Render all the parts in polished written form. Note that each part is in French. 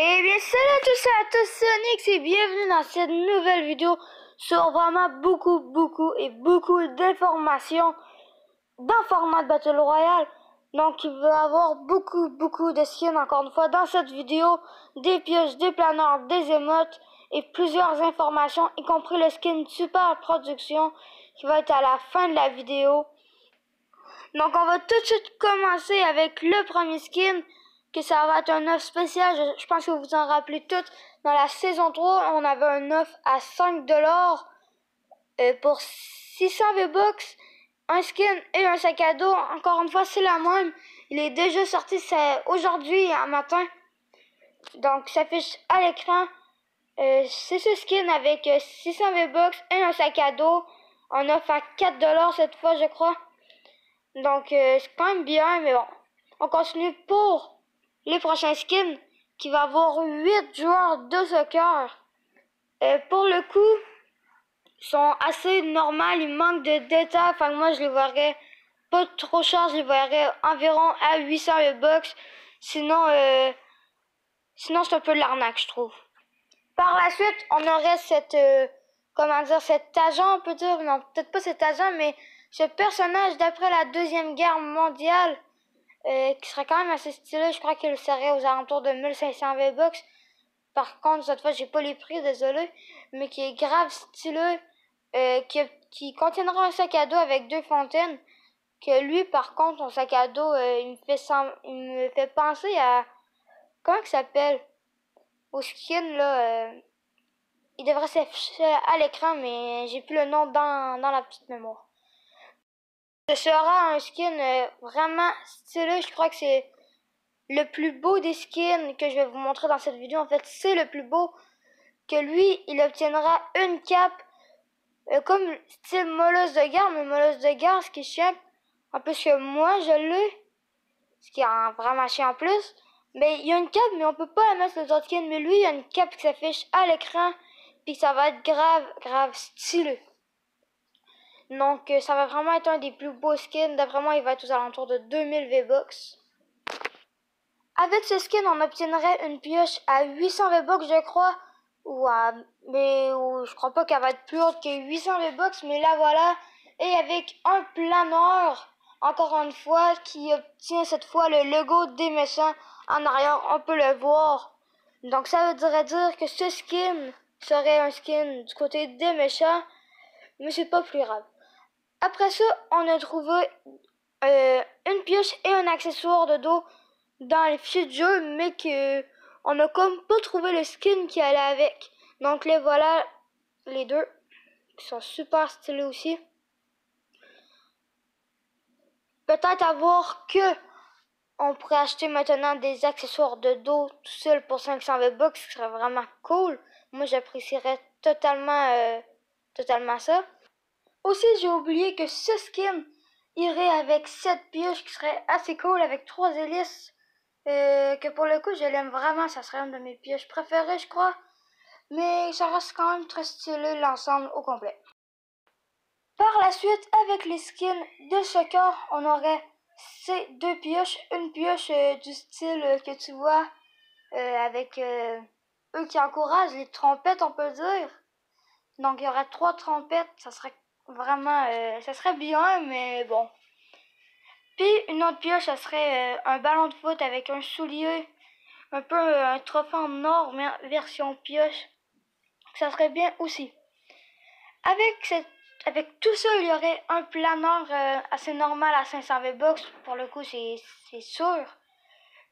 Et bien salut à tous et à tous, c'est Onyx et bienvenue dans cette nouvelle vidéo sur vraiment beaucoup d'informations dans format de Battle Royale. Donc il va y avoir beaucoup de skins encore une fois dans cette vidéo, des pioches, des planeurs, des émotes et plusieurs informations, y compris le skin super production qui va être à la fin de la vidéo. Donc on va tout de suite commencer avec le premier skin, que ça va être un offre spécial. Je pense que vous vous en rappelez toutes. Dans la saison 3, on avait un offre à 5$ pour 600 V-Bucks, un skin et un sac à dos. Encore une fois, c'est la même. Il est déjà sorti aujourd'hui en matin. Donc, ça s'affiche à l'écran. C'est ce skin avec 600 V-Bucks et un sac à dos. On offre à 4$ cette fois, je crois. Donc, c'est quand même bien, mais bon. On continue pour les prochains skins, qui va avoir 8 joueurs de soccer. Pour le coup, ils sont assez normaux, ils manquent de détails. Enfin, moi, je les verrais pas trop cher, je les verrais environ à 800 V-Bucks. Sinon, c'est un peu de l'arnaque, je trouve. Par la suite, on aurait cet agent, on peut dire, non, peut-être pas cet agent, mais ce personnage d'après la Deuxième Guerre mondiale, qui serait quand même assez stylé. Je crois qu'il serait aux alentours de 1500 V-Bucks. Par contre, cette fois, j'ai pas les prix, désolé, mais qui est grave stylé, qui contiendra un sac à dos avec 2 fontaines. Que lui, par contre, son sac à dos, il me fait penser à, comment il s'appelle, au skin là. Il devrait s'afficher à l'écran, mais j'ai plus le nom dans la petite mémoire. Ce sera un skin vraiment stylé. Je crois que c'est le plus beau des skins que je vais vous montrer dans cette vidéo. En fait, c'est le plus beau. Que lui, il obtiendra une cape comme style molosse de guerre. Mais molosse de guerre, ce qui est chiant, en plus que moi, je l'ai. Ce qui est vraiment chiant en plus. Mais il y a une cape, mais on peut pas la mettre sur les autres skins. Mais lui, il y a une cape qui s'affiche à l'écran. Puis ça va être grave stylé. Donc, ça va vraiment être un des plus beaux skins. D'après moi, il va être aux alentours de 2000 V-Bucks. Avec ce skin, on obtiendrait une pioche à 800 V-Bucks, je crois. Mais je crois pas qu'elle va être plus haute que 800 V-Bucks. Mais là, voilà. Et avec un planeur, encore une fois, qui obtient cette fois le logo des méchants en arrière. On peut le voir. Donc, ça voudrait dire que ce skin serait un skin du côté des méchants. Mais c'est pas plus grave. Après ça, on a trouvé une pioche et un accessoire de dos dans les fichiers de jeu, mais on a comme pas trouvé le skin qui allait avec. Donc les voilà, les deux, qui sont super stylés aussi. Peut-être à voir que on pourrait acheter maintenant des accessoires de dos tout seul pour 500 V-Bucks, ce serait vraiment cool. Moi, j'apprécierais totalement ça. Aussi, j'ai oublié que ce skin irait avec cette pioche qui serait assez cool avec 3 hélices. Que pour le coup, je l'aime vraiment. Ça serait une de mes pioches préférées, je crois. Mais ça reste quand même très stylé l'ensemble au complet. Par la suite, avec les skins de soccer, on aurait ces deux pioches. Une pioche du style que tu vois avec eux qui encouragent les trompettes, on peut dire. Donc, il y aurait 3 trompettes. Ça serait vraiment, ça serait bien, mais bon. Puis une autre pioche, ça serait un ballon de foot avec un soulier, un peu un trophée en or, mais version pioche. Ça serait bien aussi. Avec tout ça, il y aurait un planeur assez normal à 500 V-Bucks. Pour le coup, c'est sûr,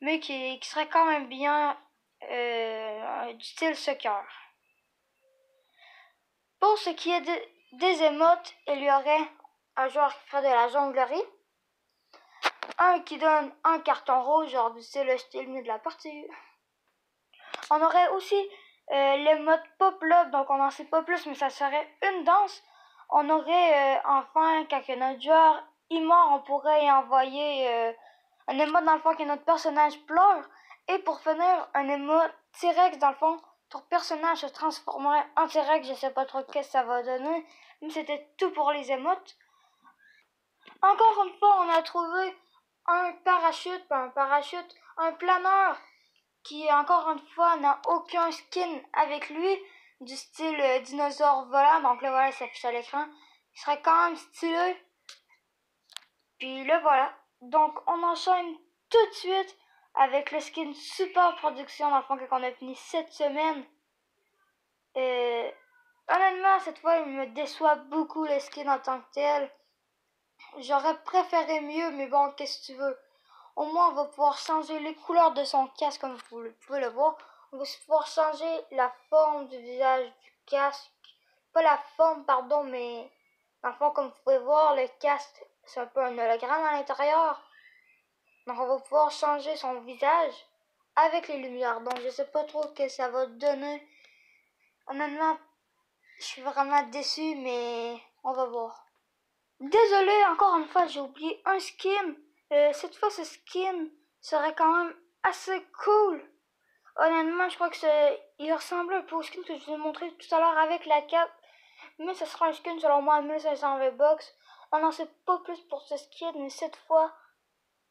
mais qui serait quand même bien du style soccer. Pour ce qui est des émotes, il y aurait un joueur qui ferait de la jonglerie, un qui donne un carton rouge, genre du style j'étais éliminé de la partie. On aurait aussi l'émote pop-up, donc on n'en sait pas plus, mais ça serait une danse. On aurait enfin, quand notre joueur est mort, on pourrait y envoyer un émote dans le fond que notre personnage pleure. Et pour finir, un émote T-Rex dans le fond, ton personnage se transformerait en T-Rex. Je sais pas trop qu'est-ce que ça va donner, mais c'était tout pour les émotes. Encore une fois, on a trouvé un planeur qui encore une fois n'a aucun skin avec lui, du style dinosaure volant. Donc là voilà, ça affiche à l'écran. Il serait quand même stylé. Puis là voilà. Donc on enchaîne tout de suite avec le skin Super Production, dans le fond, qu'on a fini cette semaine. Honnêtement, cette fois, il me déçoit beaucoup le skin en tant que tel. J'aurais préféré mieux, mais bon, qu'est-ce que tu veux. Au moins, on va pouvoir changer les couleurs de son casque, comme vous pouvez le voir. On va pouvoir changer la forme du visage du casque. Pas la forme, pardon, mais dans le fond, comme vous pouvez voir, le casque, c'est un peu un hologramme à l'intérieur. Donc, on va pouvoir changer son visage avec les lumières. Donc, je sais pas trop ce que ça va donner. Honnêtement, je suis vraiment déçu, mais on va voir. Désolé, encore une fois, j'ai oublié un skin. Cette fois, ce skin serait quand même assez cool. Honnêtement, je crois que il ressemble un peu au skin que je vous ai montré tout à l'heure avec la cape. Mais ce sera un skin selon moi à 1520 V-Bucks. On n'en sait pas plus pour ce skin, mais cette fois,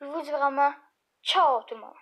je vous dis vraiment, ciao tout le monde.